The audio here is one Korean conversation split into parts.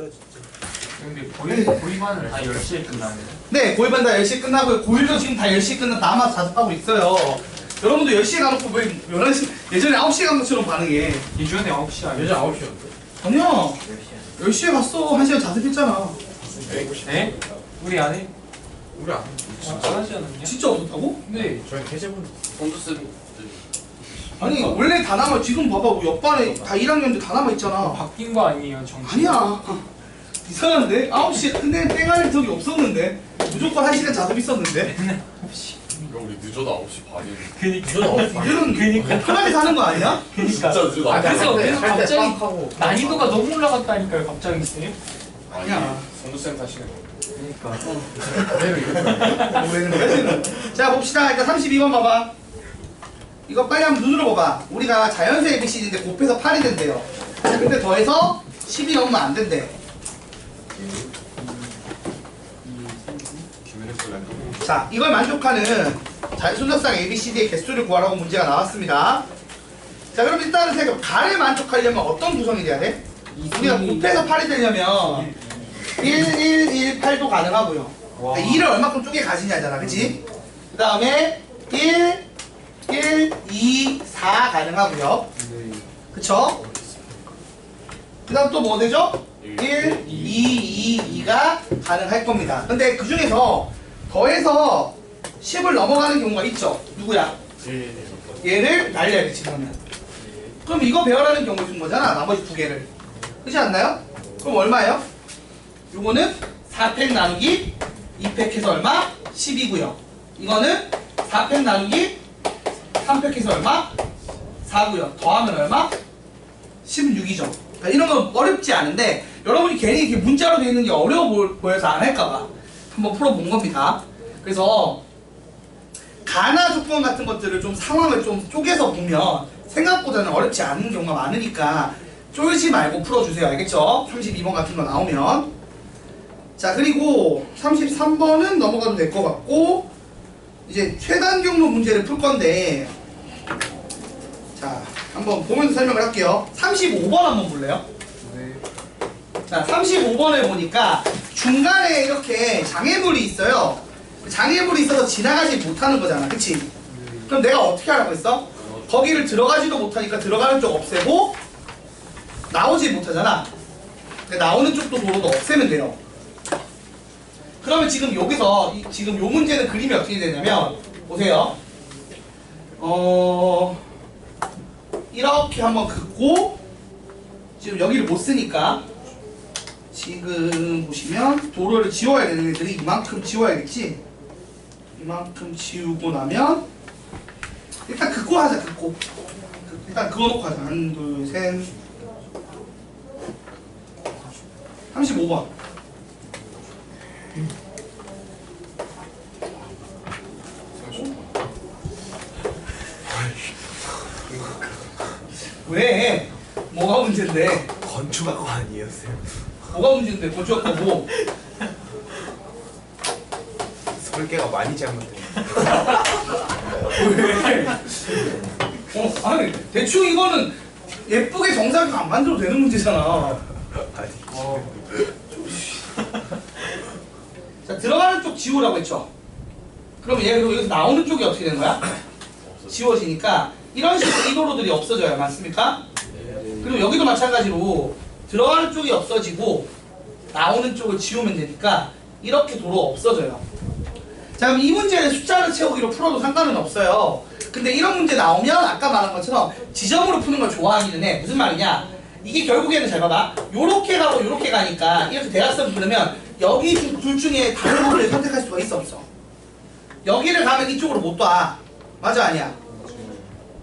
진짜. 근데 고일반은 다 10시에 끝나네요. 네, 고일반 다 10시에 끝나고요. 고일도 지금 다 10시에 끝나 남아서 자습하고 있어요. 여러분도 10시에 가놓고 왜 11시, 예전에 9시에 간 것처럼 반응해. 기준에 9시 아니에요? 예전 9시였는데. 아니야. 10시에 갔어. 1시간 자습했잖아. 네? 우리 안 해? 우리 안. 안 하지 않았냐? 진짜 없었다고? 네. 저희 대체분. 아니, 원래 다 남아. 지금 봐봐. 우리 옆반에 다 1학년들 다 남아있잖아. 바뀐 거 아니에요, 정치? 아니야. 이상한데? 9시에 근데 땡할 적이 없었는데. 무조건 1시간 자습 있었는데. 우리 늦어도 9시 반이네. 그니까. 이제는 편하게 사는 거 아니야? 그니까. 진짜 늦어도 아, 9시 그래서 할때 갑자기 빡하고. 난이도가 너무 올라갔다니까요, 갑자기 쌤. 아니야. 선두쌤 타시는 거. 그니까. 뭐라는 거야 지금? 자 봅시다. 일단 32번 봐봐. 이거 빨리 한번 눈으로 봐봐. 우리가 자연수 ABCD인데 곱해서 8이 된대요. 근데 더해서 10이 넘으면 안 된대. 자 이걸 만족하는 순서상 ABCD의 개수를 구하라고 문제가 나왔습니다. 자 그럼 일단은 생각 가를 만족하려면 어떤 구성이 돼야 돼? 우리가 곱해서 8이 되려면 1, 1, 1, 8도 가능하고요. 그러니까 2를 얼마큼 쪼개 가지냐잖아, 그치? 그 다음에 1, 1, 2, 4 가능하고요. 그쵸? 그 다음 또 뭐 되죠? 1, 2, 2가 가능할 겁니다. 근데 그 중에서 더해서 10을 넘어가는 경우가 있죠. 누구야? 얘를 날려야겠지, 그러면. 그럼 이거 배열하는 경우 준 거잖아, 나머지 두 개를. 그렇지 않나요? 그럼 얼마예요? 요거는 4팩 나누기 2팩 해서 얼마? 10이고요. 이거는 4팩 나누기 3팩 해서 얼마? 4고요. 더하면 얼마? 16이죠. 그러니까 이런 건 어렵지 않은데 여러분이 괜히 이렇게 문자로 되어 있는 게 어려워 보여서 안 할까봐 한번 풀어본 겁니다. 그래서 가나 조건 같은 것들을 좀 상황을 좀 쪼개서 보면 생각보다는 어렵지 않은 경우가 많으니까 쫄지 말고 풀어주세요. 알겠죠? 32번 같은 거 나오면. 자 그리고 33번은 넘어가도 될 것 같고 이제 최단 경로 문제를 풀 건데 자 한번 보면서 설명을 할게요. 35번 한번 볼래요? 네. 자 35번을 보니까 중간에 이렇게 장애물이 있어요. 장애물이 있어서 지나가지 못하는 거잖아, 그치? 그럼 내가 어떻게 하라고 했어? 거기를 들어가지도 못하니까 들어가는 쪽 없애고 나오지 못하잖아. 나오는 쪽도 도로도 없애면 돼요. 그러면 지금 여기서 지금 요 문제는 그림이 어떻게 되냐면 보세요. 이렇게 한번 긋고 지금 여기를 못 쓰니까 지금 보시면 도로를 지워야 되는 애들이 이만큼 지워야겠지. 이만큼 지우고 나면 일단 긋고 하자. 긋고 일단 그어놓고 하자. 1, 2, 3 35번 왜? 뭐가 문제인데? 건축학과 아니었어요? 뭐가 문제인데? 건축학과 뭐? 설계가 많이 잘못됐네. 왜? 아니 대충 이거는 예쁘게 정사각 안 만들어도 되는 문제잖아. 아니. 자 들어가는 쪽 지우라고 했죠. 그럼 얘 그리고 여기서 나오는 쪽이 어떻게 되는 거야? 지워지니까 이런 식으로 이 도로들이 없어져요. 맞습니까? 그리고 여기도 마찬가지로 들어가는 쪽이 없어지고 나오는 쪽을 지우면 되니까 이렇게 도로 없어져요. 자 그럼 이 문제는 숫자를 채우기로 풀어도 상관은 없어요. 근데 이런 문제 나오면 아까 말한 것처럼 지점으로 푸는 걸 좋아하기는 해. 무슨 말이냐? 이게 결국에는 잘 봐봐. 요렇게 가고 요렇게 가니까 이렇게 대각선 그리면 여기 둘 중에 다른 부분을 선택할 수가 있어 없어? 여기를 가면 이쪽으로 못 와. 맞아 아니야?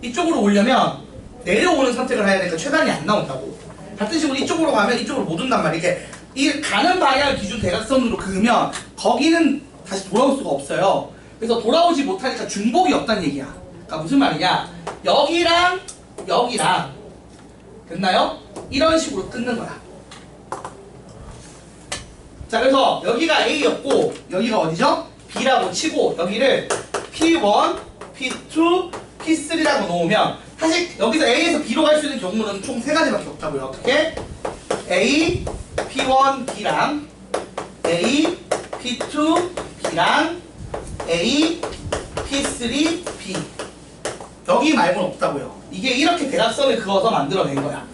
이쪽으로 오려면 내려오는 선택을 해야 되니까 최단이 안 나온다고. 같은 식으로 이쪽으로 가면 이쪽으로 못 온단 말이야. 이게 이 가는 방향을 기준 대각선으로 그으면 거기는 다시 돌아올 수가 없어요. 그래서 돌아오지 못하니까 중복이 없다는 얘기야. 그러니까 무슨 말이냐? 여기랑 여기랑 됐나요? 이런 식으로 끊는 거야. 자 그래서 여기가 A였고 여기가 어디죠? B라고 치고 여기를 P1, P2, P3라고 놓으면 사실 여기서 A에서 B로 갈 수 있는 경우는 총 3가지밖에 없다고요. 어떻게? A, P1 B랑 A, P2 B랑 A, P3 B. 여기 말고는 없다고요. 이게 이렇게 대각선을 그어서 만들어낸 거야.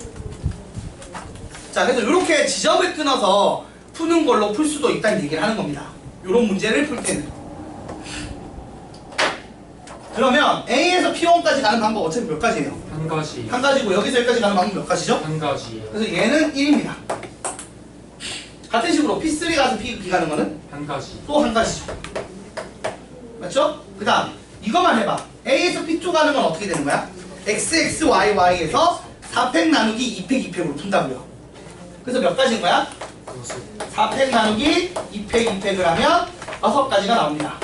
자, 그래서 이렇게 지점을 끊어서 푸는 걸로 풀 수도 있다는 얘기를 하는 겁니다. 이런 문제를 풀 때는. 그러면 A에서 P1까지 가는 방법 어차피 몇 가지예요? 한 가지. 한 가지고 여기서 여기까지 가는 방법 몇 가지죠? 한 가지. 그래서 얘는 1입니다. 같은 식으로 P3 가서 P 가는 거는 한 가지. 또 한 가지죠. 맞죠? 그 다음 이것만 해봐. A에서 P2 가는 건 어떻게 되는 거야? XXYY에서 4팩 나누기 2팩 2팩으로 푼다고요. 그래서 몇 가지인 거야? 4팩 나누기 2팩 2팩을 하면 6가지가 나옵니다.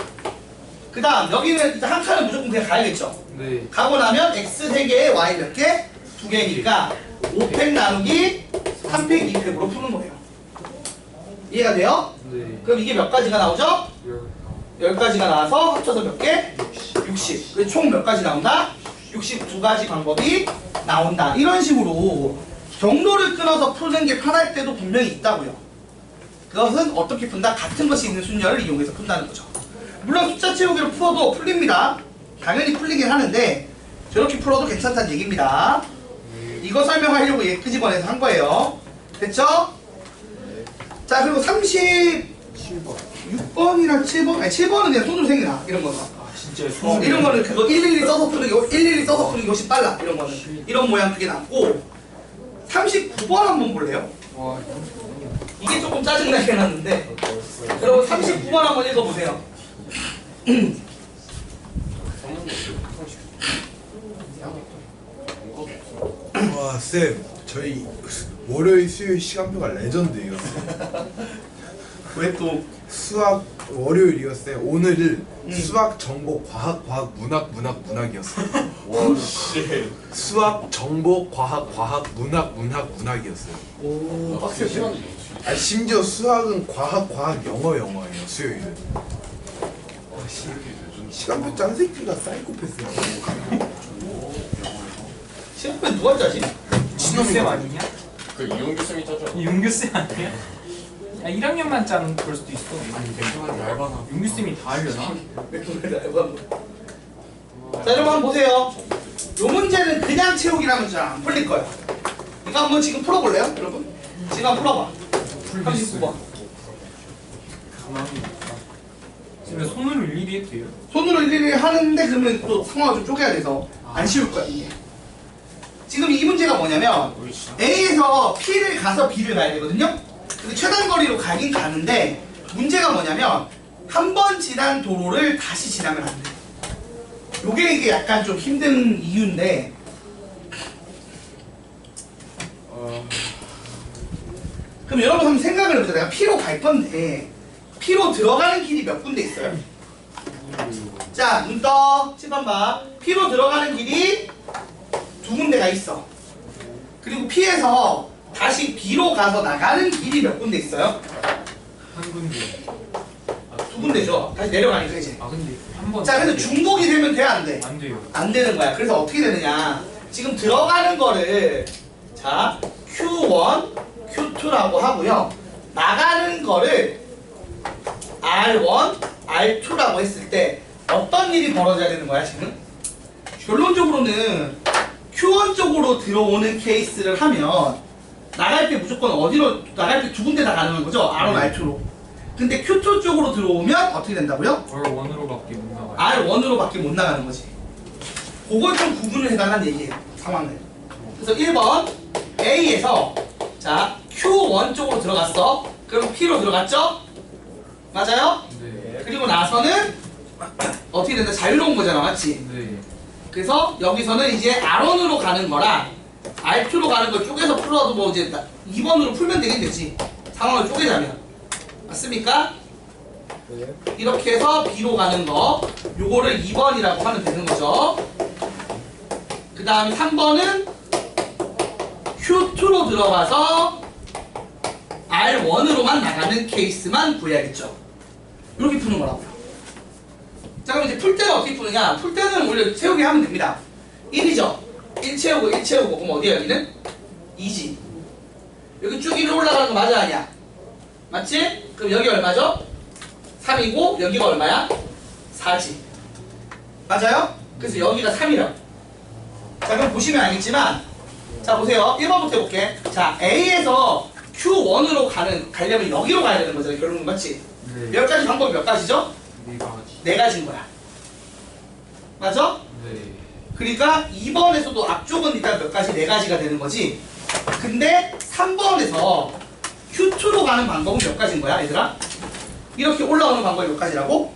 그 다음 여기는 일단 한 칸은 무조건 그냥 가야겠죠. 네. 가고 나면 X 3개에 Y 몇 개? 2개니까 5팩 나누기 3팩 2팩으로 푸는 거예요. 이해가 돼요? 네. 그럼 이게 몇 가지가 나오죠? 10가지가 나와서 합쳐서 몇 개? 60. 그래서 총 몇 가지 나온다? 62가지 방법이 나온다. 이런 식으로 경로를 끊어서 푸는 게 편할 때도 분명히 있다고요. 그것은 어떻게 푼다? 같은 것이 있는 순열을 이용해서 푼다는 거죠. 물론 숫자 채우기로 풀어도 풀립니다. 당연히 풀리긴 하는데 저렇게 풀어도 괜찮다는 얘기입니다. 이거 설명하려고 얘 끄집어내서 한 거예요. 됐죠? 자, 그리고 36번이나 7번, 아니 7번은 그냥 손으로 생기나 이런 거는. 아 진짜 이런 거는 그거 112 써서 푸는 게 112 써서 푸는 게 훨씬 빨라. 이런 거는 이런 모양 그게 낫고 39번 한번 볼래요? 와 이게 조금 짜증나게 해놨는데 여러분 39번 한번 읽어보세요. 와, 쌤, 저희 월요일 수요일 시간표가 레전드예요. 왜 또? 수학 월요일이요, 쌤. 오늘은 수학, 정보, 과학, 과학, 문학, 문학, 문학이었어요. 와씨 수학, 정보, 과학, 과학, 문학, 문학, 문학이었어요. 오, 빡세 빡세죠? 시간이 아, 심지어 수학은 과학, 과학, 영어, 영어예요. 수요일은. 시간표 짠 새끼가 사이코패스야. 시간표 누가 짜지? 진호쌤 아니냐? 그 이용규 쌤이 짜죠. 윤규쌤 아니야? 야 1학년만 짜는 그럴 수도 있어. 아니 맥주만 얇아나. 윤규쌤이 다 하려나? 자, 여러분 한번 보세요. 요 문제는 그냥 채우기라면 잘 안 풀릴 거야. 이거 한번 지금 풀어볼래요, 여러분? 지금 한번 풀어봐. 39번. 가만히 있다. 지금 손으로 일일이 해도 돼요? 손으로 일일이 하는데 그러면 또 상황을 좀 쪼개야 돼서 안 쉬울 거야, 이게. 지금 이 문제가 뭐냐면 A에서 P를 가서 B를 가야 되거든요. 근데 최단 거리로 가긴 가는데 문제가 뭐냐면 한 번 지난 도로를 다시 지나면 안 돼. 요게 이게 약간 좀 힘든 이유인데 그럼 여러분 한번 생각을 해보세요. 내가 P로 갈 건데 P로 들어가는 길이 몇 군데 있어요? 자, 눈 떠. 7번 봐. P로 들어가는 길이 2군데가 있어. 그리고 P에서 다시 B로 가서 나가는 길이 몇 군데 있어요? 한 군데. 2군데죠. 다시 내려가니까 이제. 아 근데 한 번. 자, 그래서 중복이 되면 돼, 안 돼? 안 돼요. 안 되는 거야. 그래서 어떻게 되느냐. 지금 들어가는 거를 자, Q1, Q2라고 하고요. 나가는 거를 R1, R2라고 했을 때 어떤 일이 벌어져야 되는 거야, 지금? 결론적으로는 Q1 쪽으로 들어오는 케이스를 하면 나갈 때 무조건 어디로 나갈 때 2군데 다 가능한 거죠? R1, R2로. 근데 Q2 쪽으로 들어오면 어떻게 된다고요? R1으로밖에 못 나가요. R1으로밖에 못 나가는 거지. 그걸 좀 구분을 해달라는 얘기예요, 상황을. 그래서 1번 A에서 자 Q1 쪽으로 들어갔어. 그럼 P로 들어갔죠? 맞아요? 네. 그리고 나서는 어떻게 된다? 자유로운 거잖아, 맞지? 네. 그래서 여기서는 이제 R1으로 가는 거랑 R2로 가는 걸 쪼개서 풀어도 뭐 이제 2번으로 풀면 되겠지. 상황을 쪼개자면. 맞습니까? 이렇게 해서 B로 가는 거 요거를 2번이라고 하면 되는 거죠. 그 다음에 3번은 Q2로 들어가서 R1으로만 나가는 케이스만 구해야겠죠. 이렇게 푸는 거라고요. 자, 그럼 이제 풀 때는 어떻게 푸느냐? 풀 때는 원래 채우기 하면 됩니다. 1이죠. 1 채우고 1 채우고 그럼 어디야 여기는? 2지. 여기 쭉 위로 올라가는 거 맞아 아니야? 맞지? 그럼 여기 얼마죠? 3이고 여기가 얼마야? 4지. 맞아요? 그래서 여기가 3이라고. 자 그럼 보시면 알겠지만 자 보세요. 1번부터 해볼게. 자 A에서 Q1으로 가려면 여기로 가야 되는 거잖아. 결국은 맞지? 네. 몇 가지 방법이 몇 가지죠? 네 가지. 네 가지인 거야. 맞아? 네. 그러니까 2번에서도 앞쪽은 일단 몇 가지? 네 가지가 되는 거지. 근데 3번에서 Q2로 가는 방법은 몇 가지인 거야 얘들아? 이렇게 올라오는 방법이 몇 가지라고?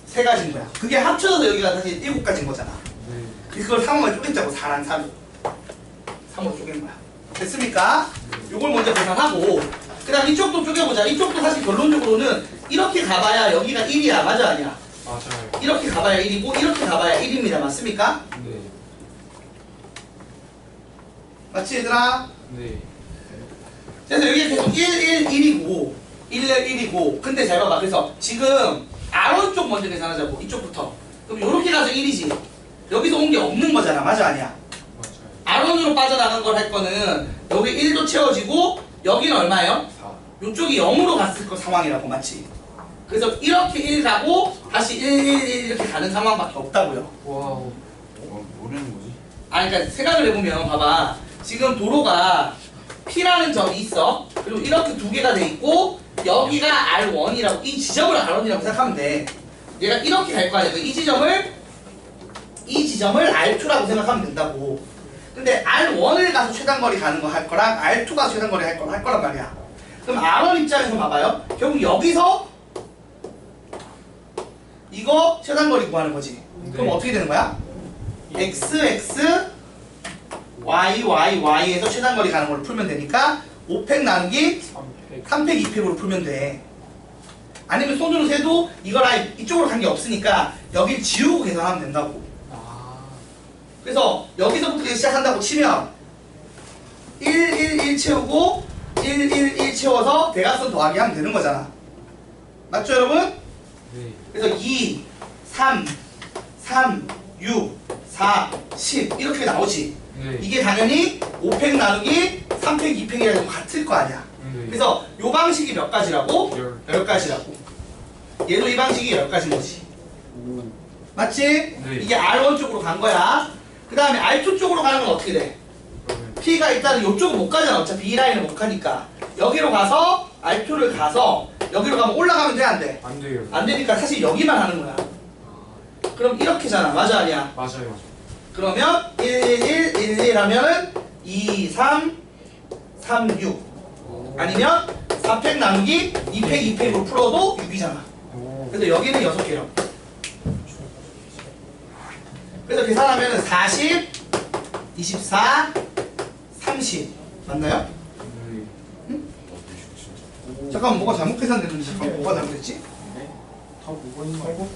세 가지인 거야. 그게 합쳐져서 여기가 사실 7가지인 거잖아. 네. 그걸 3으로 쪼갰자고 4란 3. 3으로 쪼갠 거야. 됐습니까? 요걸 먼저 계산하고 그 다음 이쪽도 쪼개보자. 이쪽도 사실 결론적으로는 이렇게 가봐야 여기가 1이야. 맞아 아니야? 맞아요. 이렇게 가봐야 1이고 이렇게 가봐야 1입니다. 맞습니까? 네. 맞지 얘들아? 네. 그래서 여기가 계속 1, 1, 1이고 1, 1이고 근데 잘 봐봐. 그래서 지금 R1 쪽 먼저 계산하자고. 이쪽부터. 그럼 요렇게 가서 1이지. 여기서 온 게 없는 거잖아. 맞아 아니야? 맞아요. R1으로 빠져나간 걸 할 거는 여기 1도 채워지고 여기는 얼마예요? 4. 요쪽이 0으로 갔을 거 상황이라고. 맞지? 그래서 이렇게 1 가고 다시 1, 1, 1 이렇게 가는 상황밖에 없다고요. 와우. 뭐라는 거지? 아 그러니까 생각을 해보면 봐봐. 지금 도로가 P라는 점이 있어. 그리고 이렇게 두 개가 돼 있고 여기가 R1이라고 이 지점을 R1이라고 생각하면 돼. 얘가 이렇게 갈 거 아니야. 이 지점을 R2라고 생각하면 된다고. 근데 R1을 가서 최단거리 가는 거 할 거랑 R2 가서 최단거리 할 거란 말이야. 그럼 R1 입장에서 봐봐요. 결국 여기서 이거 최단거리 구하는 거지. 그럼 네. 어떻게 되는 거야? X, X, Y, Y, Y에서 최단거리 가는 걸 풀면 되니까 5팩 나누기 3팩. 3팩, 2팩으로 풀면 돼. 아니면 손으로 세도 이걸 아예 이쪽으로 간 게 없으니까 여길 지우고 계산하면 된다고. 아. 그래서 여기서부터 시작한다고 치면 1, 1, 1 채우고 1, 1, 1 채워서 대각선 더하기 하면 되는 거잖아. 맞죠 여러분? 네. 그래서 2, 3, 3, 6, 4, 10 이렇게 나오지. 네. 이게 당연히 5팩 나누기 3팩, 2팩이랑 같을 거 아니야. 네. 그래서 요 방식이 몇 가지라고? 10가지라고. 얘도 이 방식이 10가지인 거지. 오. 맞지? 네. 이게 R1 쪽으로 간 거야. 그 다음에 R2 쪽으로 가는 건 어떻게 돼? 그러면 P가 일단은 이쪽은 못 가잖아. 어차피 E라인을 못 가니까. 여기로 가서 R2를 가서 여기로 가면 올라가면 돼? 안 돼? 안 돼요. 안 되니까 사실 여기만 하는 거야. 아. 그럼 이렇게잖아. 맞아 아니야? 맞아요. 그러면 1, 1, 1, 1 하면은 2, 3, 3, 6 오. 아니면 4팩 나누기 2팩, 2팩으로 풀어도 6이잖아. 오. 그래서 여기는 6개라고. 그래서 계산하면은 40, 24, 30 맞나요? 네. 잠깐만 뭐가 잘못 계산됐는지 잠깐 뭐가 잘못됐지? 네. 다 뭐가 있는 거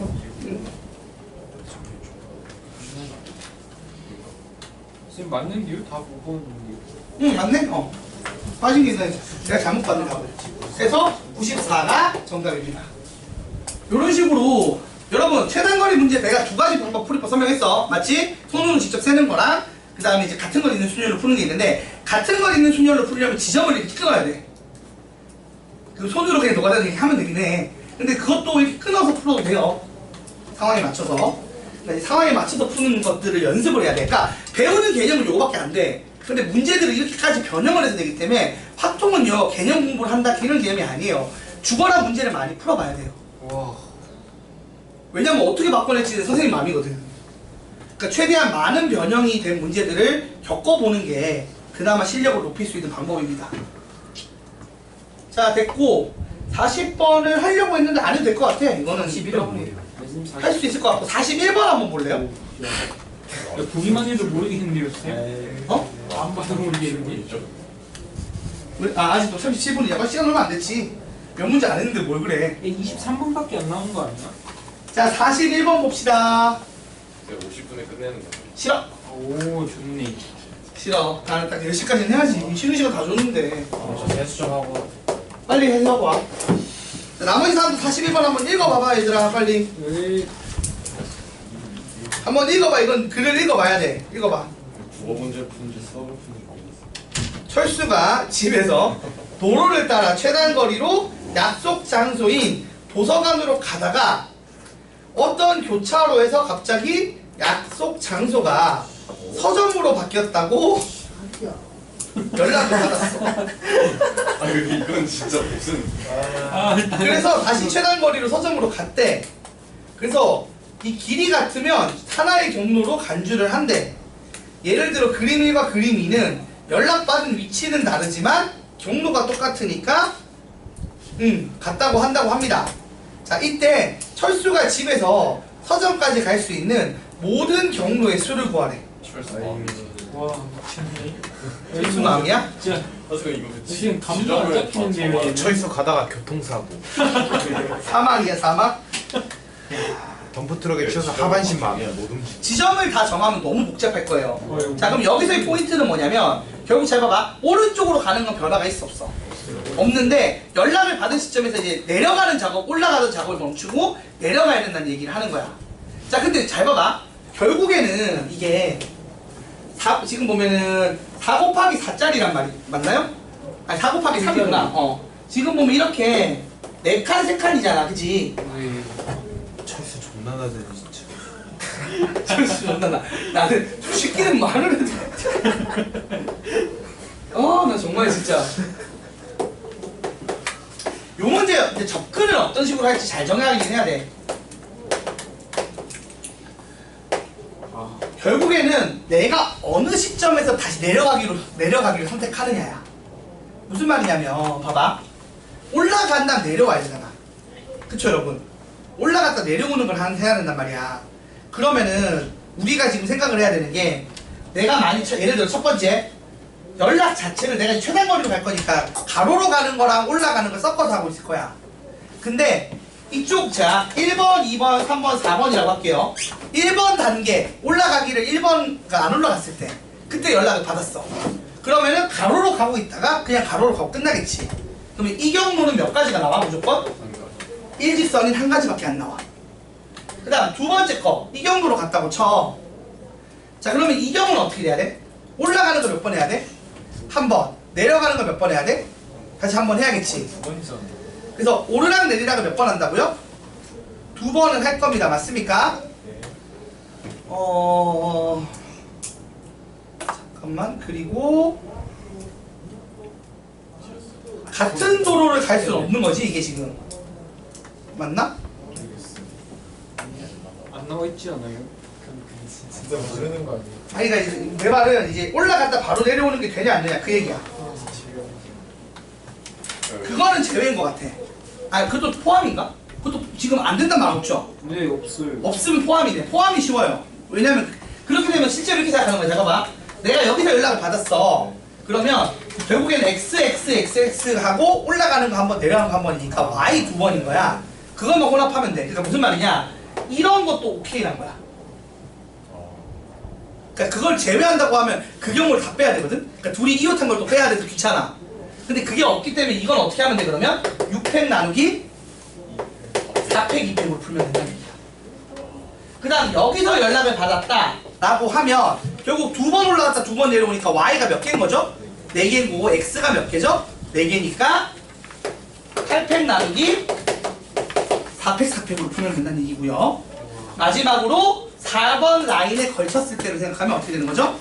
선생님 맞는데요? 다 뭐가 있는데요? 응 맞네? 빠진 게 있네. 내가 잘못 받는 답을. 그래서 94가 정답입니다. 이런 식으로 여러분 최단거리 문제 내가 두 가지 방법 풀이법 설명했어. 맞지? 손으로 직접 세는 거랑 그 다음에 이제 같은 걸 있는 순열로 푸는 게 있는데 같은 걸 있는 순열로 풀려면 지점을 이렇게 끊어야 돼. 그 손으로 그냥 노가다 이렇게 하면 되긴 해. 근데 그것도 이렇게 끊어서 풀어도 돼요. 상황에 맞춰서. 그러니까 이 상황에 맞춰서 푸는 것들을 연습을 해야 돼. 그러니까 배우는 개념은 요거밖에 안 돼. 근데 문제들을 이렇게까지 변형을 해서 되기 때문에 화통은요 개념 공부를 한다 이런 개념이 아니에요. 주거나 문제를 많이 풀어봐야 돼요. 와. 왜냐면 어떻게 바꿔낼지는 선생님 마음이거든. 그러니까 최대한 많은 변형이 된 문제들을 겪어보는 게 그나마 실력을 높일 수 있는 방법입니다. 자 됐고 40번을 하려고 했는데 안 해도 될 것 같아. 이거는 11번. 할 수 있을 것 같고 41번 한번 볼래요? 보기만 해도 모르겠는데요, 쌤? 어? 안 봐도 모르겠는데. 있죠? 왜? 아 아직도 37분이야. 시간 얼마 안 됐지. 몇 문제 안 했는데 뭘 그래. 23분밖에 안 나온 거 아니야? 자 41번 봅시다. 제가 50분에 끝내는 거. 싫어. 오, 좋네. 싫어. 나는 딱 10시까지는 해야지. 쉬는 시간 다 줬는데. 저 세수 좀 하고. 빨리 해서 와. 자, 나머지 사람도 41번 한번 읽어봐봐 얘들아 빨리. 네. 한번 읽어봐. 이건 글을 읽어봐야 돼. 읽어봐. 국어 문제 푸는지 수학을 푸는지 모르겠어. 철수가 집에서 도로를 따라 최단 거리로 약속 장소인 도서관으로 가다가 어떤 교차로에서 갑자기 약속 장소가 서점으로 바뀌었다고 연락을 받았어. 아 이건 진짜 무슨 그래서 다시 최단 거리로 서점으로 갔대. 그래서 이 길이 같으면 하나의 경로로 간주를 한대. 예를 들어 그림 1과 그림 2는 연락받은 위치는 다르지만 경로가 똑같으니까 같다고 한다고 합니다. 자, 이때 철수가 집에서 서점까지 갈 수 있는 모든 경로의 수를 구하래. 철수 와 미쳤네. 철수 마음이야? 진짜 이거 지금 감도 안 잡히는데 왜? 철수 가다가 교통사고. 사막이야 사막? 덤프트럭에 치여서 하반신 마비야 못 움직여. 지점을 다 정하면 너무 복잡할 거예요. 어이구. 자, 그럼 여기서의 포인트는 뭐냐면 결국 잘 봐봐. 오른쪽으로 가는 건 변화가 있어 없어? 없는데 연락을 받은 시점에서 이제 내려가는 작업, 올라가는 작업을 멈추고 내려가야 된다는 얘기를 하는 거야. 자, 근데 잘 봐봐. 결국에는 이게 지금 보면은 4 곱하기 4짜리란 말이 맞나요? 아니 4 곱하기 3이구나. 지금 보면 이렇게 4칸 3칸이잖아, 그치? 철수 존나 나대네 진짜. 철수 존나 나는 쉽기는 말을 해도 나 정말 진짜 요 문제 이제 접근을 어떤 식으로 할지 잘 정하긴 해야 돼. 결국에는 내가 어느 시점에서 다시 내려가기를 선택하느냐야. 무슨 말이냐면 봐봐. 올라간다 내려와야 되잖아. 그쵸 여러분? 올라갔다 내려오는 걸 해야 된단 말이야. 그러면은 우리가 지금 생각을 해야 되는 게 내가 예를 들어 첫 번째 연락 자체를 내가 최단 거리로 갈 거니까 가로로 가는 거랑 올라가는 걸 섞어서 하고 있을 거야. 근데 이쪽 자 1번, 2번, 3번, 4번이라고 할게요. 1번 단계 올라가기를 1번가 안 올라갔을 때 그때 연락을 받았어. 그러면은 가로로 가고 있다가 그냥 가로로 가고 끝나겠지. 그러면 이 경로는 몇 가지가 나와 무조건? 일직선인 한 가지밖에 안 나와. 그 다음 두 번째 거 이 경로로 갔다고 쳐. 자, 그러면 이 경우는 어떻게 돼야 돼? 올라가는 거 몇 번 해야 돼? 한 번. 내려가는 거 몇 번 해야 돼? 다시 한 번 해야겠지. 그래서 오르락 내리락을 몇 번 한다고요? 2번은 할 겁니다. 맞습니까? 잠깐만. 그리고 같은 도로를 갈 수는 없는 거지 이게 지금. 맞나? 안 나와 있지 않아요? 진짜 모르는 거 아니야? 아니, 그러니까 이제 내 말은 이제 올라갔다 바로 내려오는 게 되냐 안 되냐 그 얘기야. 그거는 제외인 것 같아. 아, 그것도 포함인가? 그것도 지금 안 된단 말 없죠? 네 없어요. 없으면 포함이 돼. 포함이 쉬워요. 왜냐면 그렇게 되면 실제로 이렇게 생각하는 거야. 잠깐만. 내가 여기서 연락을 받았어. 그러면 결국에는 x 하고 올라가는 거 한 번 내려가는 거 한 번이니까 y 2번인 거야. 그것만 혼합하면 돼. 그러니까 무슨 말이냐? 이런 것도 오케이란 거야. 그러니까 그걸 제외한다고 하면 그 경우를 다 빼야 되거든? 그러니까 둘이 이웃한 걸 또 빼야 돼서 귀찮아. 근데 그게 없기 때문에 이건 어떻게 하면 돼 그러면? 6팩 나누기 4팩 2팩으로 풀면 된다는 얘기야. 그 다음 여기서 연락을 받았다 라고 하면 결국 2번 올라갔다 2번 내려오니까 y가 몇 개인 거죠? 4개인 거고 x가 몇 개죠? 4개니까 8팩 나누기 4팩 4팩으로 풀면 된다는 얘기고요. 마지막으로 4번 라인에 걸쳤을 때로 생각하면 어떻게 되는 거죠?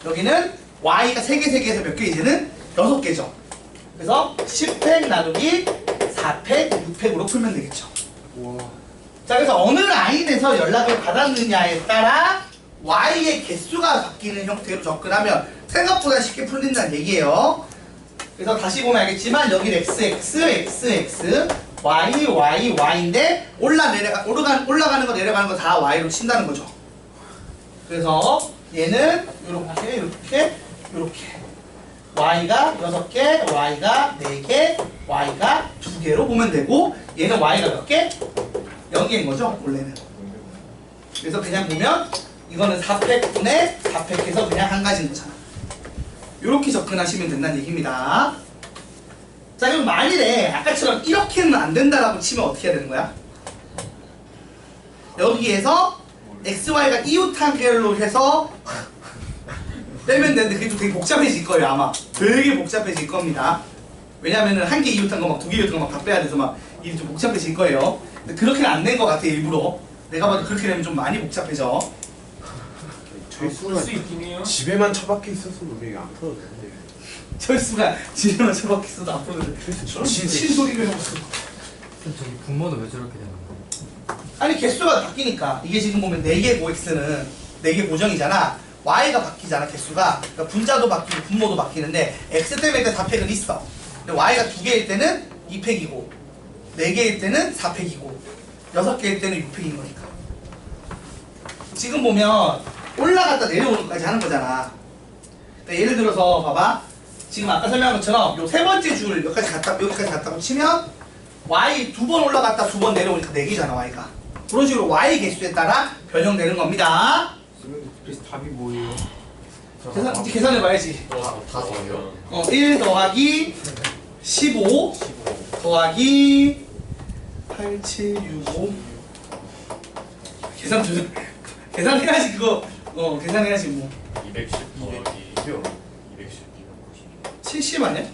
여기는 y가 3개 3개에서 몇 개 이제는 6개죠. 그래서 10팩 나누기 4팩 6팩으로 풀면 되겠죠. 자, 그래서 어느 라인에서 연락을 받았느냐에 따라 y의 개수가 바뀌는 형태로 접근하면 생각보다 쉽게 풀린다는 얘기예요. 그래서 다시 보면 알겠지만 여기는 x, y인데 올라가는 거 내려가는 거 다 y로 친다는 거죠. 그래서 얘는 이렇게 y가 6개, y가 4개, y가 2개로 보면 되고 얘는 y가 몇 개? 0개인 거죠 원래는. 그래서 그냥 보면 이거는 4팩분의 4팩해서 그냥 한 가지인 거잖아. 이렇게 접근하시면 된다는 얘기입니다. 자, 그럼 만일에 아까처럼 이렇게는 안 된다라고 치면 어떻게 해야 되는 거야? 여기에서 XY가 이웃한결로 해서 빼면 되는데 그게 좀 되게 복잡해질 거예요 아마. 되게 복잡해질 겁니다. 왜냐면은 한 개 이웃한 거 막 두 개 이웃한 거 막 다 빼야 돼서 막 일이 좀 복잡해질 거예요. 근데 그렇게는 안 된 것 같아 일부러. 내가 봐도 그렇게 되면 좀 많이 복잡해져. 풀수 있긴 해요. 집에만 처박혀 있었어도 우리 안 풀어도 되는데. 철수가 집에만 처박혀 있어도 앞으로 신소리를 하고 있어. 저기 분모는 왜 저렇게 되는 거야? 아니 개수가 바뀌니까 이게 지금 보면 4개 고x는 4개 고정이잖아. y가 바뀌잖아 개수가. 그러니까 분자도 바뀌고 분모도 바뀌는데 x 때문에 일단 4팩은 있어. 근데 y가 2개일 때는 2팩이고 4개일 때는 4팩이고 6개일 때는 6팩인 거니까. 지금 보면 올라갔다 내려오는 것까지 하는 거잖아. 그러니까 예를 들어서 봐봐. 지금 아까 설명한 것처럼 요 세 번째 줄 여기까지 갔다고 치면 y 2번 올라갔다 2번 내려오니까 4개잖아 y가. 그런 식으로 y 개수에 따라 변형되는 겁니다. 그래서 답이 뭐예요? 이제 계산해봐야지. 다섯이요. 1 더하기 15 더하기 8, 7, 6, 5 계산해야지 그거. 계산해야지 뭐 210 더하기 210. 70 아니야?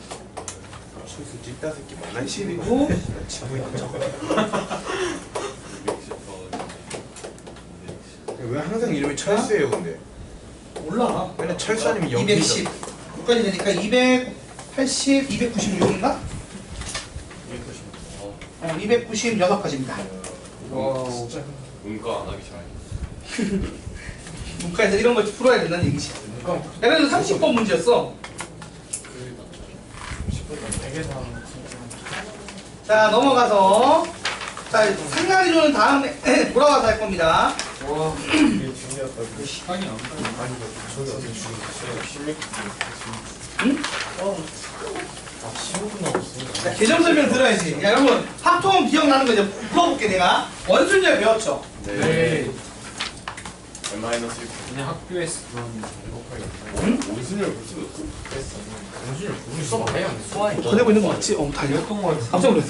철수 찐따 새끼 만난 70이고 지고 있는 척. 210 더하기 왜 항상 이름이 철수예요 근데? 몰라. 맨날 철수 아니면 210 여기까지 되니까 280, 296인가? 296까지입니다. 와, 진짜 문과 안 하기 잘. 문과에서 이런 걸 풀어야 된다는 얘기지. 얘는 30번 문제였어. 되게 다 자 넘어가서 자 상가리조는 다음에 돌아와서 할 겁니다. 와, 이게 중요하다. 그 시간이 안 가요. 저기 어디 중응? 아, 15분 남았어. 자, 개점 설명 들어야지. 야, 여러분, 합통 기억나는 거 이제 풀어볼게, 내가. 원순열 배웠죠? 네. N-1 그냥 학교에서 그런 응? 원순열 볼 수도 없고. 원준이 우리 수업 아예 안 돼. 수아이. 보내고 있는 거 맞지? 달려. 이랬던 거 같아. 깜짝 놀랐어.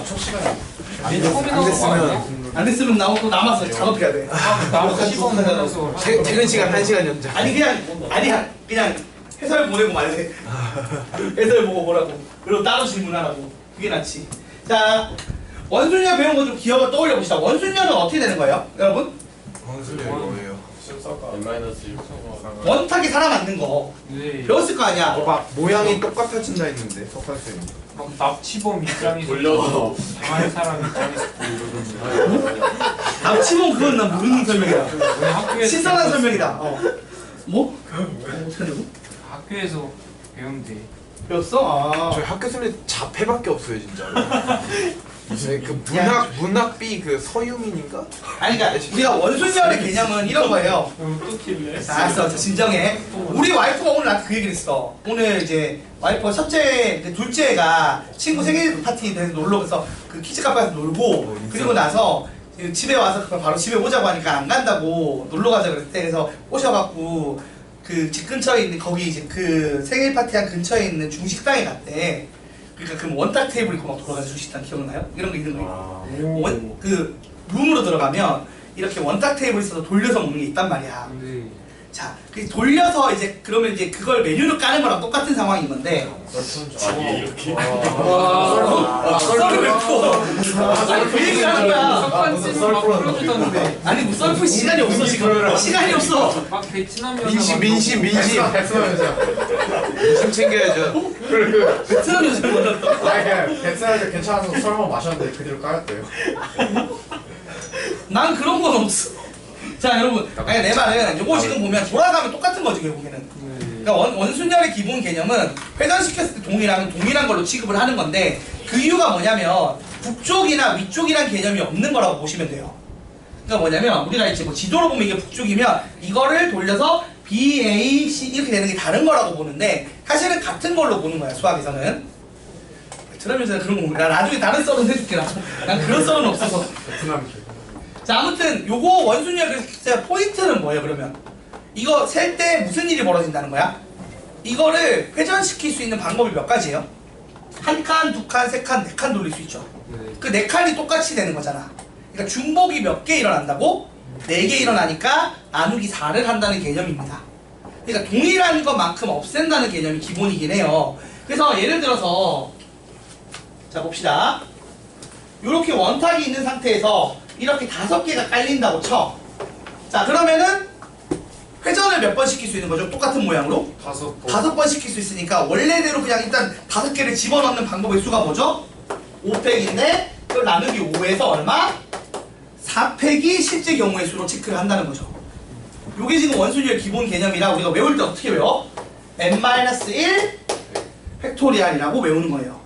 첫 시간에. 안 처음에 나온 거 됐으면 아니야? 안 됐으면 나오고 남았어. 작업해야 돼. 나도 10원 하면서. 퇴근 시간 1시간 연장. 아니, 그냥 해설 보내고 말래. 해설 보고 뭐라고. 그리고 따로 질문하라고. 그게 낫지. 자, 원순열 배운 거 좀 기억을 떠올려 봅시다. 원순열은 어떻게 되는 거예요? 여러분? 원순열이 뭐예요? N-1 원탁에 살아남는 거. 네. 배웠을 거 아니야? 막 모양이 똑같아진다 했는데 석환쌤. 막 납치범 입장에서 돌려서. 당할 사람 입장에서 이러던데. 납치범 그건 난 모르는 설명이야. 그냥 학교에서 신선한 설명이다. 뭐? 어떻게 되고? 학교에서 배운대. 배웠어? 저희 학교 선배 자폐밖에 없어요 진짜로. 그 문학비 그 서유민인가? 아니 그러니까 우리가 원순열의 개념은 이런 거예요. 또 킬래? 자, 알았어. 자, 진정해. 우리 와이프가 오늘 나한테 그 얘기를 했어. 오늘 이제 와이프가 둘째가 친구 생일 파티 돼서 놀러 가서 그 키즈 카페에서 놀고 그리고 나서 집에 와서 바로 집에 오자고 하니까 안 간다고 놀러 가자 그랬대. 그래서 오셔갖고 그 집 근처에 있는 거기 이제 그 생일 파티한 근처에 있는 중식당에 갔대. 그러니까 그 원탁 테이블 있고 막 돌아가는 중식당 기억나요? 이런 거 있는 거 있고. 그 룸으로 들어가면 이렇게 원탁 테이블 있어서 돌려서 먹는 게 있단 말이야. 네. 자, 그 돌려서 이제 그러면 이제 그걸 메뉴로 까는 거랑 똑같은 상황인 건데. 아니 이렇게. 썰을 왜 풀어? 아니 그 얘기를 하는 거야. 석관집은 막 풀어주던데. 아니 뭐 썰풀 시간이 없어 지금. 시간이 없어. 막 베트남 여자 민심 챙겨야죠. 베트남 여자 만났다. 아니 그냥 베트남에서 괜찮아서 설마 마셨는데 그 뒤로 까였대요. 난 그런 건 없어. 자 여러분, 아니 내 말은 요거 지금 보면 돌아가면 똑같은 거지 결국에는. 그러니까 원순열의 기본 개념은 회전시켰을 때 동일한 걸로 취급을 하는 건데 그 이유가 뭐냐면 북쪽이나 위쪽이란 개념이 없는 거라고 보시면 돼요. 그러니까 뭐냐면 우리가 이제 뭐 지도로 보면 이게 북쪽이면 이거를 돌려서 B, A, C 이렇게 되는 게 다른 거라고 보는데 사실은 같은 걸로 보는 거야 수학에서는. 들으면서 그런 거 모르겠다. 나 나중에 다른 썰은 해줄게. 난 그런 썰은 없어서. 자 아무튼 요거 원순열 그 포인트는 뭐예요 그러면? 이거 셀 때 무슨 일이 벌어진다는 거야? 이거를 회전시킬 수 있는 방법이 몇 가지예요? 한 칸, 두 칸, 세 칸, 네 칸 돌릴 수 있죠. 그 네 칸이 똑같이 되는 거잖아. 그러니까 중복이 몇 개 일어난다고? 4개 일어나니까 나누기 4를 한다는 개념입니다. 그러니까 동일한 것만큼 없앤다는 개념이 기본이긴 해요. 그래서 예를 들어서 자 봅시다. 이렇게 원탁이 있는 상태에서 이렇게 5개가 깔린다고 쳐. 자 그러면은 회전을 몇 번 시킬 수 있는 거죠? 똑같은 모양으로? 5번. 5번 시킬 수 있으니까 원래대로 그냥 일단 5개를 집어넣는 방법의 수가 뭐죠? 5팩인데 그걸 나누기 5에서 얼마? 4팩이 실제 경우의 수로 체크를 한다는 거죠. 요게 지금 원순위의 기본 개념이라 우리가 외울 때 어떻게 외워? n-1 팩토리알이라고 외우는 거예요.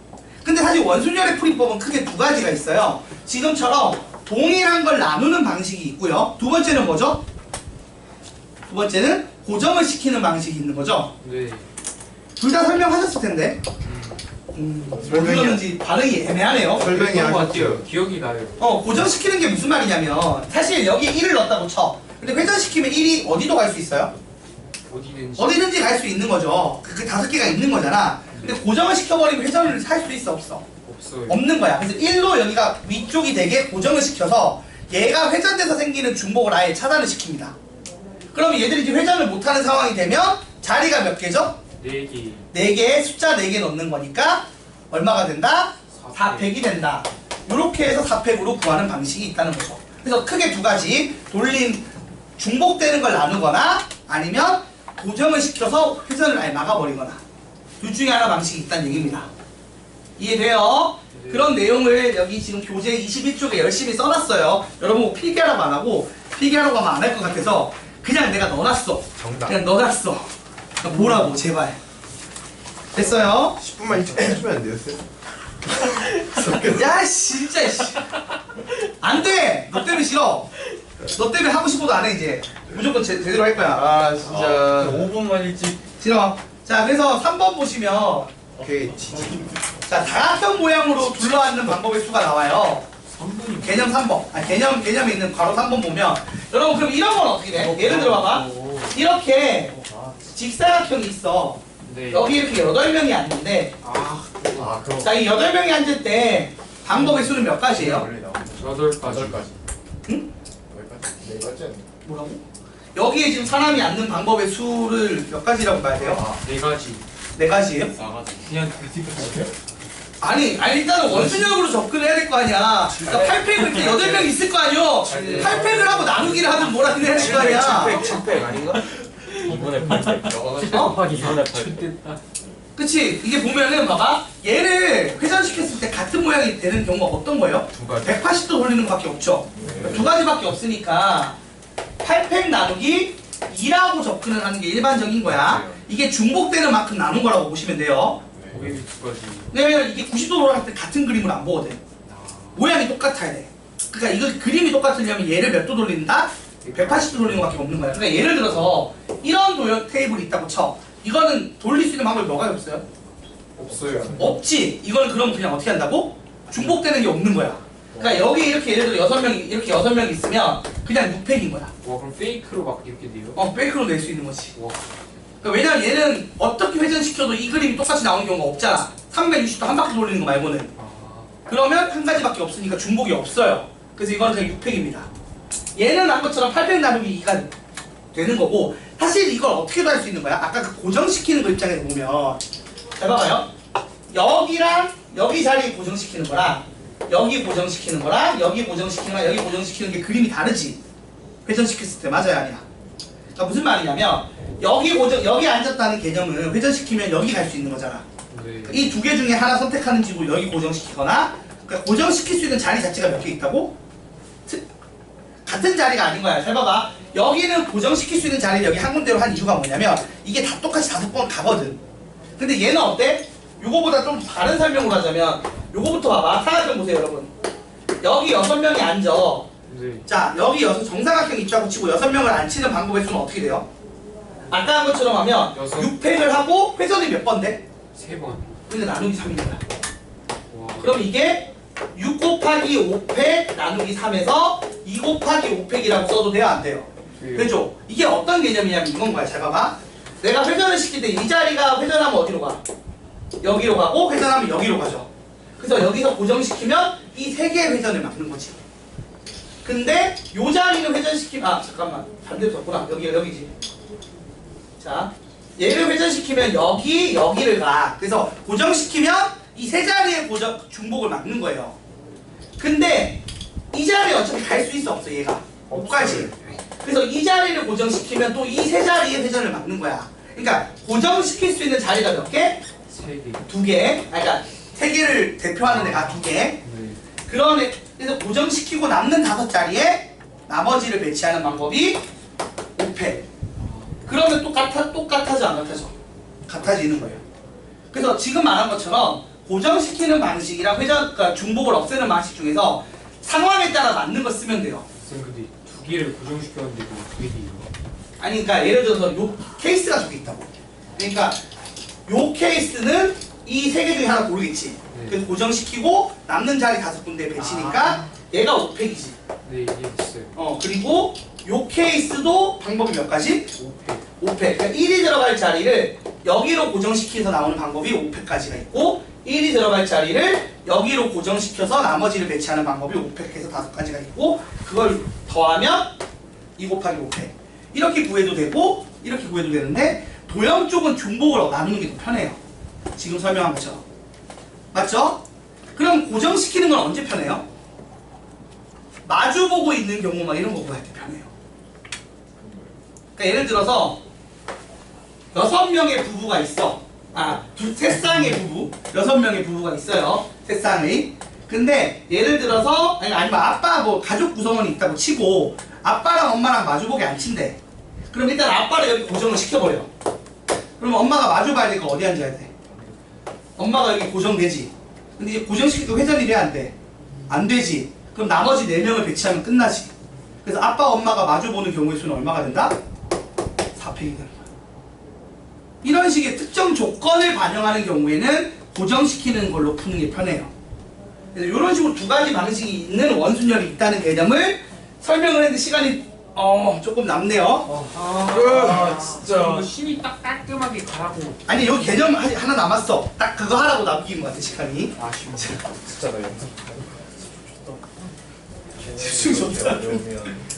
근데 사실 원순열의 풀이법은 크게 2가지가 있어요. 지금처럼 동일한 걸 나누는 방식이 있고요. 두 번째는 뭐죠? 두 번째는 고정을 시키는 방식이 있는 거죠. 네. 둘 다 설명하셨을 텐데. 모르는지 반응이 애매하네요. 설명이 그런 것 하셨죠. 같아요. 기억이 나요. 고정시키는 게 무슨 말이냐면 사실 여기에 1을 넣었다고 쳐. 근데 회전시키면 1이 어디도 갈 수 있어요? 어디든지. 어디든지 갈 수 있는 거죠. 그 5개가 있는 거잖아. 근데 고정을 시켜버리면 회전을 할 수 있어 없어? 없어요. 없는 거야. 그래서 1로 여기가 위쪽이 되게 고정을 시켜서 얘가 회전돼서 생기는 중복을 아예 차단을 시킵니다. 그러면 얘들이 이제 회전을 못하는 상황이 되면 자리가 몇 개죠? 4개. 4개, 숫자 4개 넣는 거니까 얼마가 된다? 4팩. 4팩이 된다. 이렇게 해서 4팩으로 구하는 방식이 있다는 거죠. 그래서 크게 2가지 돌린 중복되는 걸 나누거나 아니면 고정을 시켜서 회전을 아예 막아버리거나 둘 중에 하나 방식이 있다는 얘기입니다. 이해돼요? 네. 그런 내용을 여기 지금 교재 21쪽에 열심히 써놨어요. 여러분 뭐 필기하라고 안 하고 필기하라고 하면 안 할 것 같아서 그냥 내가 넣어놨어. 정답. 그냥 넣어놨어. 그냥 보라고 제발. 됐어요? 10분만 일찍 해주면 안 되겠어요? 야 진짜 씨. 안돼. 너 때문에 싫어. 너 때문에 하고 싶어도 안 해 이제. 무조건 제대로 할 거야. 아 진짜 5분만 일찍. 싫어. 자 그래서 3번 보시면 오케이 지지. 자 다각형 모양으로 둘러앉는 방법의 수가 나와요. 3분이. 개념 3번. 개념에 있는 괄호 3번 보면 여러분 그럼 이런 건 어떻게 돼? 예를 들어 봐봐. 이렇게 직사각형이 있어. 네. 여기 이렇게 8명이 앉는데 그럼. 자 이 8명이 앉을 때 방법의 수는 몇 가지예요? 원래 나오는 8가지. 응? 네 가지. 뭐라고? 여기에 지금 사람이 앉는 방법의 수를 몇 가지라고 봐야 돼요? 4가지. 4가지예요? 4가지. 그냥 4가지. 아니 일단은 원순역으로 접근해야 될 거 아니야. 그러니까 8팩 이렇게 8명 있을 거 아니요? 8팩을 하고 나누기를 하든 뭐라 해야 될 거 아니야. 7팩 아닌가? 이번에 8팩. 어? 이번에 8팩. 됐다. 그치? 이게 보면은 봐봐. 얘를 회전시켰을 때 같은 모양이 되는 경우가 어떤 거예요? 2가지. 180도 돌리는 것밖에 없죠. 2가지밖에 없으니까 8팩 나누기 2라고 접근을 하는 게 일반적인 거야. 이게 중복되는 만큼 나눈 거라고 보시면 돼요. 고객이 2가지. 왜냐면 이게 90도 돌아갈 때 같은 그림을 안 보거든. 모양이 똑같아야 돼. 그러니까 이거 그림이 똑같으려면 얘를 몇 도 돌린다? 180도 돌리는 것밖에 없는 거야. 그러니까 예를 들어서 이런 도형 테이블이 있다고 쳐. 이거는 돌릴 수 있는 방법이 뭐가 없어요? 없어요. 없지. 이거는 그럼 그냥 어떻게 한다고? 중복되는 게 없는 거야. 그러니까 여기 이렇게 예를 들어 6명이 이렇게 6명이 있으면 그냥 6팩인 거야. 와 그럼 페이크로 막 이렇게 돼요? 페이크로 낼 수 있는 거지. 와. 그러니까 왜냐면 얘는 어떻게 회전시켜도 이 그림이 똑같이 나오는 경우가 없잖아. 360도 한 바퀴 돌리는 거 말고는. 아. 그러면 한 가지밖에 없으니까 중복이 없어요. 그래서 이거는 그냥 6팩입니다. 얘는 한 것처럼 8팩 나누기 2가 되는 거고 사실 이걸 어떻게도 할 수 있는 거야? 아까 그 고정시키는 거 입장에서 보면 잘 봐봐요. 여기랑 여기 자리 고정시키는 거랑 여기 고정시키는 거랑 여기 고정시키는 거랑 여기 고정시키는 게 그림이 다르지. 회전시켰을 때 맞아요 아니야? 그러니까 무슨 말이냐면 여기 앉았다는 개념은 회전시키면 여기 갈 수 있는 거잖아. 네. 이 2개 중에 하나 선택하는 식으로 여기 고정시키거나 그러니까 고정시킬 수 있는 자리 자체가 몇 개 있다고? 같은 자리가 아닌 거야. 잘 봐봐. 여기는 고정시킬 수 있는 자리를 여기 한 군데로 한 이유가 뭐냐면 이게 다 똑같이 5번 가거든. 근데 얘는 어때? 요거보다 좀 다른 설명을 하자면 요거부터 봐봐. 사각형 보세요 여러분. 여기 6명이 앉아. 네. 자 여기 정사각형 있다고 치고 6명을 앉히는 방법의 수는 어떻게 돼요? 아까 한 것처럼 하면 6팩을 하고 회전이 몇 번 돼? 3번. 근데 나누기 3인 거야. 와. 그럼 이게 6 곱하기 5팩 나누기 3에서 2 곱하기 5팩이라고 써도 돼요? 안 돼요? 돼요. 그죠? 이게 어떤 개념이냐면 이건 거야. 잘 봐봐. 내가 회전을 시킬 때 이 자리가 회전하면 어디로 가? 여기로 가고 회전하면 여기로 가죠. 그래서 여기서 고정시키면 이 3개의 회전을 막는 거지. 근데 요 자리는 회전시키면 잠깐만 반대로 썼구나. 여기지. 자, 얘를 회전시키면 여기를 가. 그래서 고정시키면 이 세 자리의 중복을 막는 거예요. 근데 이 자리에 어차피 갈 수 있어 없어 얘가? 못 가지. 그래서 이 자리를 고정시키면 또 이 세 자리의 회전을 막는 거야. 그러니까 고정시킬 수 있는 자리가 몇 개? 3개. 2개. 그러니까 3개를 대표하는 애가 2개. 네. 그래서 고정시키고 남는 5자리에 나머지를 배치하는 방법이 5패. 그러면 똑같아져 안 같아져? 같아지는 거예요. 그래서 지금 말한 것처럼 고정시키는 방식이랑 그러니까 중복을 없애는 방식 중에서 상황에 따라 맞는 거 쓰면 돼요. 쌤 근데 2개를 고정시켰는데 뭐 2개 뒤로. 아니 그러니까 예를 들어서 요 케이스가 저기 있다고. 그러니까 요 케이스는 이 3개 중에 하나 고르겠지. 네. 그래서 고정시키고 남는 자리 5군데 배치니까 얘가 5팩이지. 네, 이해했어요. 그리고 요 케이스도 방법이 몇 가지? 5패. 5팩. 그러니까 1이 들어갈 자리를 여기로 고정시켜서 나오는 방법이 5팩까지가 있고 1이 들어갈 자리를 여기로 고정시켜서 나머지를 배치하는 방법이 5팩에서 5가지가 있고 그걸 더하면 2 곱하기 5팩. 이렇게 구해도 되고 이렇게 구해도 되는데 도형 쪽은 중복을 나누는 게 더 편해요. 지금 설명한 것처럼. 맞죠? 그럼 고정시키는 건 언제 편해요? 마주보고 있는 경우 막 이런 거 구할 때 편해요. 그러니까 예를 들어서 6명의 부부가 있어. 세 쌍의 부부. 6명의 부부가 있어요. 세 쌍의. 근데 예를 들어서 아니면 아빠 뭐 가족 구성원이 있다고 치고 아빠랑 엄마랑 마주보게 안 친대. 그럼 일단 아빠를 여기 고정을 시켜버려. 그럼 엄마가 마주봐야 되니까 어디 앉아야 돼? 엄마가 여기 고정되지. 근데 이제 고정시키고 회전이 돼야 안 돼? 안 되지. 그럼 나머지 4명을 배치하면 끝나지. 그래서 아빠 엄마가 마주보는 경우의 수는 얼마가 된다? 4팩이 되는 거야. 이런 식의 특정 조건을 반영하는 경우에는 고정시키는 걸로 푸는 게 편해요. 그래서 이런 식으로 2가지 방식이 있는 원순열이 있다는 개념을 설명을 했는데 시간이 조금 남네요. 진짜 이거 힘이 딱 깔끔하게 가라고. 아니 여기 개념 하나 남았어. 딱 그거 하라고 남긴 것 같아 시간이. 아쉬워. 진짜 나 영상 집중 좋다.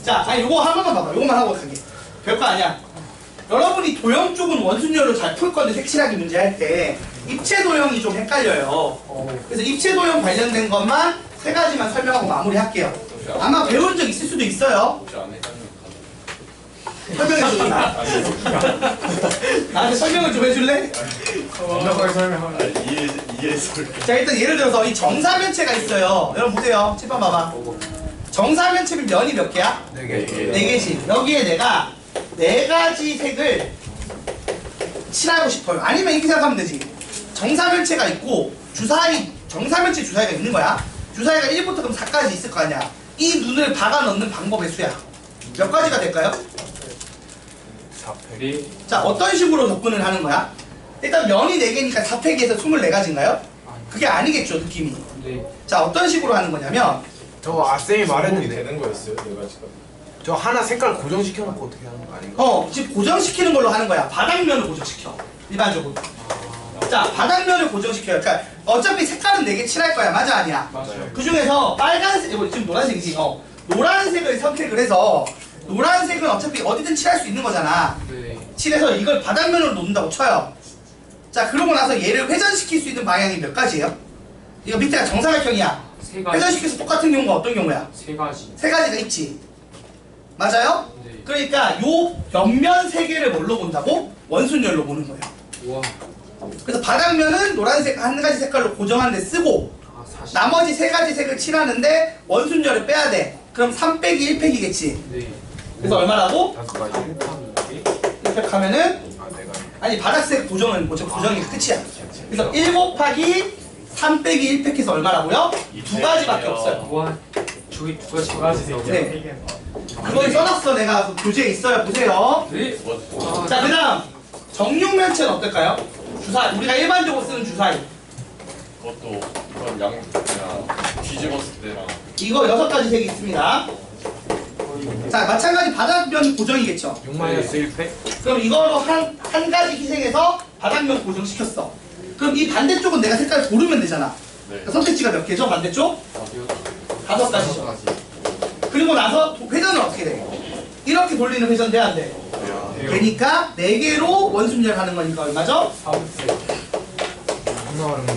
자, 아니 요거 한 번만 봐봐. 요거만 하고 가게. 별거 아니야. 여러분이 도형 쪽은 원순열로 잘 풀 건데 색칠하기 문제 할 때 입체 도형이 좀 헷갈려요. 그래서 입체 도형 관련된 것만 3가지만 설명하고 마무리할게요. 아마 배운 적 있을 수도 있어요. 혹시 안 해가지고 설명해줄래? 나한테 설명을 좀 해줄래? 완벽하게 설명하면 이해했을 자, 일단 예를 들어서 이 정사면체가 있어요. 여러분 보세요. 칠판 봐봐. 정사면체면 면이 몇 개야? 4개지. 여기에 내가 4가지 색을 칠하고 싶어요. 아니면 이렇게 생각하면 되지. 정사면체가 있고 정사면체 주사위가 있는 거야. 주사위가 1부터 그럼 4까지 있을 거 아니야. 이 눈을 박아 넣는 방법의 수야. 몇 가지가 될까요? 4패. 네. 자, 어떤 식으로 접근을 하는 거야? 일단 면이 4개니까 4팩에서 24가지인가요? 그게 아니겠죠, 느낌이. 네. 자, 어떤 식으로 하는 거냐면 저 쌤이 말했는데 되는 거였어요, 내가 지금. 저 하나 색깔 고정시켜놓고 어떻게 하는 거 아닌가? 지금 고정시키는 걸로 하는 거야. 바닥면을 고정시켜. 일반적으로. 자, 바닥면을 고정시켜요. 그러니까 어차피 색깔은 4개 칠할 거야. 맞아, 아니야? 맞아요. 그 중에서 빨간색, 이거 지금 노란색이지? 노란색을 선택을 해서 노란색은 어차피 어디든 칠할 수 있는 거잖아. 네. 칠해서 이걸 바닥면으로 놓는다고 쳐요. 자, 그러고 나서 얘를 회전시킬 수 있는 방향이 몇 가지예요? 이거 밑에가 정사각형이야. 3가지. 회전시켜서 똑같은 경우가 어떤 경우야? 3가지. 3가지가 있지. 맞아요? 네. 그러니까 요 옆면 3개를 뭘로 본다고? 원순열로 보는 거예요. 와. 그래서 바닥면은 노란색 한 가지 색깔로 고정하는 데 쓰고 40. 나머지 3가지 색을 칠하는데 원순열을 빼야 돼. 그럼 3 빼기 1팩이겠지. 네. 그래서 얼마라고? 5가지? 1팩 하면은 내가 아니 바닥색 고정이 끝이야. 그래서 1 곱하기 3 빼기 1팩해서 얼마라고요? 2가지밖에 없어요. 와. 저기 2가지. 네. 그걸 써놨어. 내가 그 교재에 있어요. 보세요. 네. 자, 그 다음 정육면체는 어떨까요? 우리가 일반적으로 쓰는 주사위. 그것도 그런 그냥 뒤집었을 때랑 이거 6가지 색이 있습니다. 자, 마찬가지 바닥면 고정이겠죠. 6-1팩? 그럼 이거로 한 가지 희생해서 바닥면 고정시켰어. 그럼 이 반대쪽은 내가 색깔 고르면 되잖아. 네. 선택지가 몇 개죠? 반대쪽? 5가지죠. 그리고 나서 회전은 어떻게 돼? 이렇게 돌리는 회전 돼야 안 돼? 되니까 4개로 원순열 하는 거니까 얼마죠? 4분의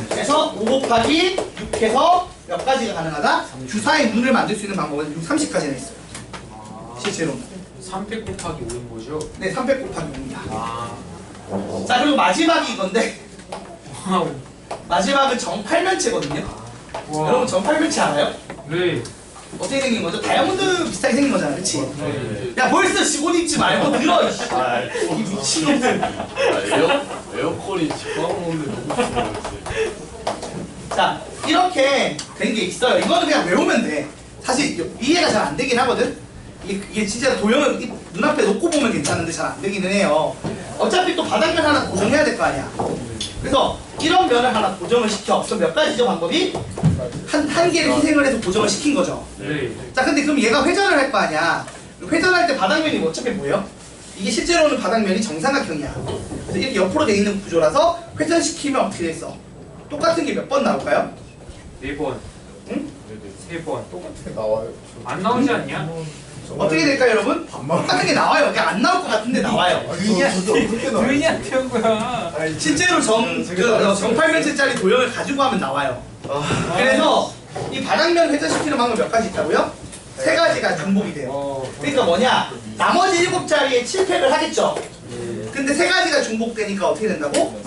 그래서 5 곱하기 6해서 몇 가지가 가능하다? 주사의 문을 만들 수 있는 방법은 30까지나 있어요. 실제로. 300 곱하기 5인 거죠? 네, 300 곱하기 5입니다. 아. 자, 그리고 마지막이 이건데 와우. 마지막은 정팔면체거든요. 와. 여러분 정팔면체 알아요? 네. 어떻게 생긴 거죠? 다이아몬드 비슷하게 생긴 거잖아, 그치? 네. 야, 벌써 직원 입지 말고 들어, 이씨. 아, 이 미친놈들. 에어컨이 직방 오는데 너무 좋아했어요. 자, 이렇게 된 게 있어요. 이거는 그냥 외우면 돼. 사실 이해가 잘 안 되긴 하거든. 이게 진짜 도형을 눈앞에 놓고 보면 괜찮은데 잘 안 되기는 해요. 어차피 또 바닥면 하나 고정해야 될 거 아니야. 그래서 이런 면을 하나 고정을 시켜. 그럼 몇 가지죠, 방법이? 한 개를 희생을 해서 고정을 시킨 거죠. 네. 자, 근데 그럼 얘가 회전을 할 거 아니야. 회전할 때 바닥면이 어차피 뭐예요? 이게 실제로는 바닥면이 정삼각형이야. 그래서 이렇게 옆으로 돼 있는 구조라서 회전시키면 어떻게 됐어? 똑같은 게 몇 번 나올까요? 4번. 응? 3번. 똑같은 게 나와요. 안 나오지 않냐? 어떻게 될까요, 여러분? 똑같은 게 나와요. 그냥 안 나올 것 같은데 나와요. 저도 그렇게 나와요. 도인이한테 한 거야. 실제로 정팔면체짜리 도형을 가지고 하면 나와요. 그래서 이 바닥면 회전시키는 방법 몇 가지 있다고요? 3가지가 중복이 돼요. 그러니까 뭐냐? 나머지 7자리에 7팩을 하겠죠. 근데 3가지가 중복되니까 어떻게 된다고?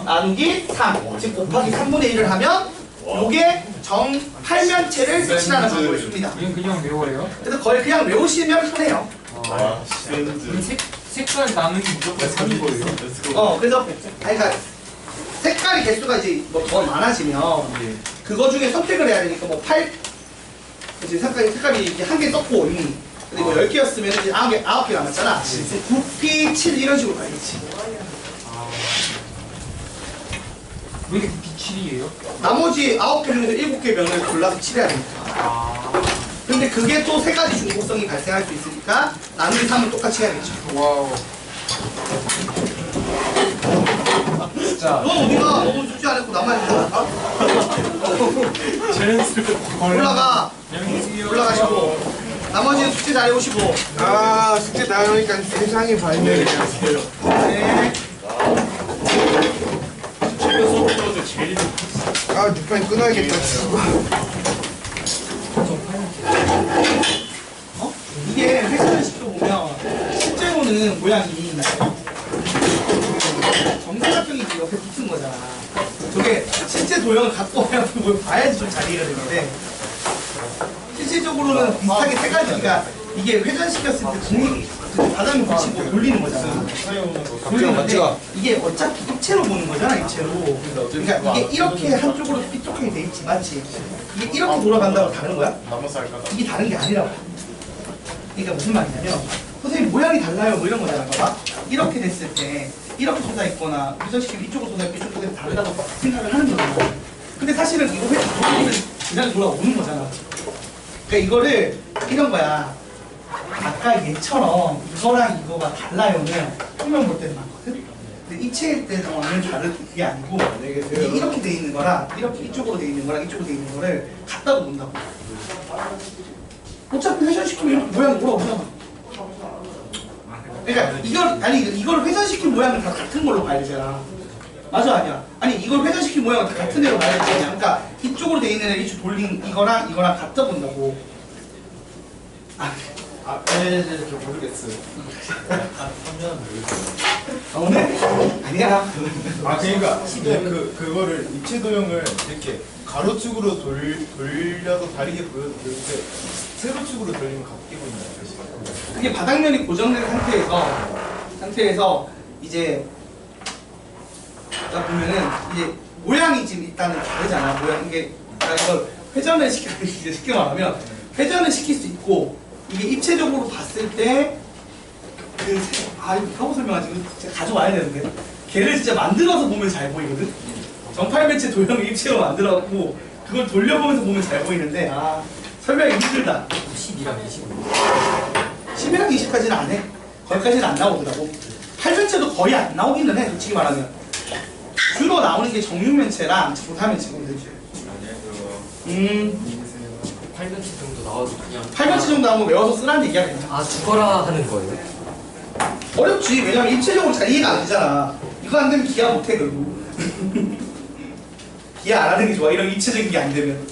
나누기 3. 즉 곱하기 3분의 1을 하면 요게 정팔면체를 색칠하는 방법이 있습니다. 그냥 외워요? 그래서 거의 그냥 외우시면 편해요. 아, 그럼 색깔 나누기 무조건 3인 거예요? 그래서 그러니까 색깔이 개수가 이제 뭐 더 많아지면 그거 중에 선택을 해야 되니까 뭐 8, 이제 색깔이 이제 한 개 썼고 이미 근데 뭐 10개였으면 이제 9개 남았잖아. 9P, 7 이런 식으로 가야겠지. 왜 이렇게 비칠이에요? 나머지 9개 중에서 7개 면을 골라서 칠해야 되니까. 근데 그게 또 3가지 중복성이 발생할 수 있으니까 나누기 3은 똑같이 해야겠죠. 와우. 진짜. 너 어디가 너무 숙제 안 했고 나만 했다. 올라가. 올라가시고. 나머지는 숙제 잘 해오시고. 아 숙제 다 하니까 세상이 발명이 되었어요. 네. 아 6판 끊어야겠다. 이게 회전을 시켜보면 실제로는 모양이 정사각형이 옆에 붙은 거잖아. 저게 실제 도형을 갖고 오면 뭘 봐야지 좀 잘 이해가 되는데 실질적으로는 비슷하게 3가지가 이게 회전시켰을 때 공이 바닥을 붙이고 돌리는 거잖아. 돌리는데 이게 어차피 입체로 보는 거잖아, 입체로. 그러니까 이게 이렇게 한쪽으로 삐뚤하게 돼 있지, 맞지? 이게 이렇게 돌아간다고 다른 거야? 이게 다른 게 아니라고. 그러니까 무슨 말이냐면 선생님 모양이 달라요 뭐 이런 거잖아. 봐봐. 이렇게 됐을 때 이렇게 쏟아 있거나 회전시키면 이쪽으로 쏟아 있고 이쪽으로 쏟아 있고 다르다고 생각을 하는 거잖아. 근데 사실은 이거 회전시키면 그냥 돌아오는 거잖아. 그러니까 이거를 이런 거야. 아까 얘처럼 이거랑 이거가 달라요는 평면 볼 때는 많거든. 근데 입체일 때 상황은 다른 게 아니고 이게 이렇게 돼 있는 거랑 이렇게 이쪽으로 돼 있는 거랑 이쪽으로 돼 있는 거를 갖다 놓는다고. 어차피 회전시키면 이렇게 모양이 돌아오잖아. 그러니까 이걸 회전시킨 모양은 다 같은 걸로 봐야 되잖아. 맞아 아니야? 아니 이걸 회전시킨 모양은 다 같은 애로 봐야 되잖아. 그러니까 이쪽으로 돼 있는 애를 이쪽 돌린 이거랑 갖다 본다고. 저 모르겠어요. 오늘 아니야. 그러니까 그거를 입체 도형을 이렇게 가로축으로 돌려서 다르게 보여드리는데 세로축으로 돌리면 같게 보인다는 뜻이에요. 그게 바닥면이 고정된 상태에서 이제 딱 보면은 이제 모양이 지금 일단은 다르잖아. 모양 이게 이걸 회전을 이제 쉽게 말하면 회전을 시킬 수 있고 이게 입체적으로 봤을 때 이거 하고 설명하지. 이거 진짜 가져와야 되는데 걔를 진짜 만들어서 보면 잘 보이거든. 정팔매체 도형을 입체로 만들어갖고 그걸 돌려보면서 보면 잘 보이는데 설명이 힘들다. 10이랑 20. 10이랑 20까지는 안 해. 거기까지는 안 나오더라고. 팔면체도 거의 안 나오기는 해. 솔직히 말하면 주로 나오는 게 정육면체랑 정사면체거든. 팔면체 정도 나와도 그냥 8면체 정도 나오면 외워서 쓰라는 얘기야 그냥. 죽어라 하는 거예요? 어렵지. 왜냐면 입체적으로 잘 이해가 안 되잖아. 이거 안 되면 기하 못해 결국. 기하 안 하는 게 좋아. 이런 입체적인 게 안 되면.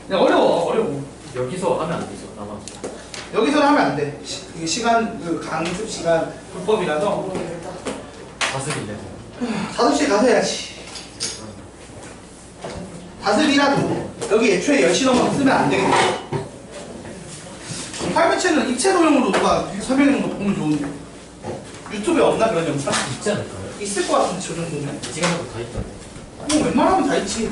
그냥 어려워. 여기서 하면 안 되죠. 나만. 여기서는 하면 안 돼. 이게 시간 그 강습 시간 불법이라서 다스릴래. 5시에 가서 해야지. 다습이라도 여기 애초에 10시 넘어서 쓰면 안 되겠다. 팔매체는 입체 도형으로 누가 설명해 놓은 거 보면 좋은데. 유튜브에 없나 그런 영상? 있지 않을까요? 있을 것 같은데 저 정도면. 시간하고 다 있던데. 뭐 웬만하면 다 있지.